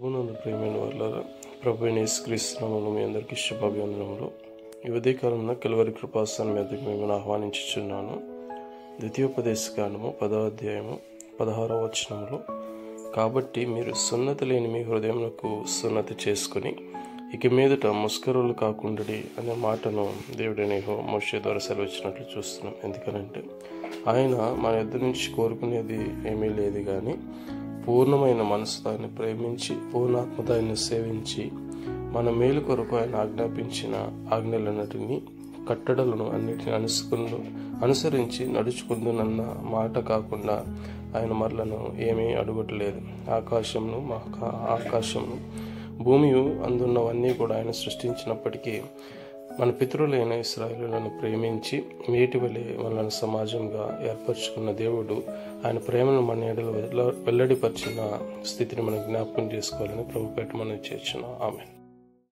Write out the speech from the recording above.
ప్రభునందు ప్రియమైన వాళ్ళారా, ప్రభువైన యేసుక్రీస్తు నామములో మీ అందరికీ శుభాభివందనములు. ఈ ఉదయకాలంలో కల్వరి కృపాసనం మీదకి మిమ్మల్ని ఆహ్వానించుచున్నాను. ద్వితీయోపదేశకాండము 10వ అధ్యాయము 16వ వచనములో, కాబట్టి మీరు సున్నతి లేని మీ హృదయములకు సున్నతి చేసుకుని ఇక మీదట ముస్కరులు కాకుండాడి అనే మాటను దేవుడైన యెహోవా మోషే ద్వారా సెలవిచ్చినట్లు చూస్తున్నాం. ఎందుకనంటే ఆయన మన యొద్ద నుంచి కోరుకునేది ఏమీ లేదు, కానీ పూర్ణమైన మనసుతో ఆయన ప్రేమించి పూర్ణాత్మతో ఆయన సేవించి మన మేలు కొరకు ఆయన ఆజ్ఞాపించిన ఆజ్ఞలన్నిటినీ కట్టడలను అన్నిటిని అనుసరించి నడుచుకుందునన్న మాట కాకుండా ఆయన మనలను ఏమీ అడుగట్లేదు. ఆకాశమును భూమియు అందున్నవన్నీ కూడా ఆయన సృష్టించినప్పటికీ మన పితరులైన ఇశ్రాయేలులను ప్రేమించి నేటి వలె మనల్ని సమాజంగా ఏర్పరచుకున్న దేవుడు ఆయన ప్రేమను మన ఎడల వెల్లడిపరిచిన స్థితిని మనం జ్ఞాపకం చేసుకోవాలని ప్రభుపేట మనం చేర్చున్నాం. ఆమేన్.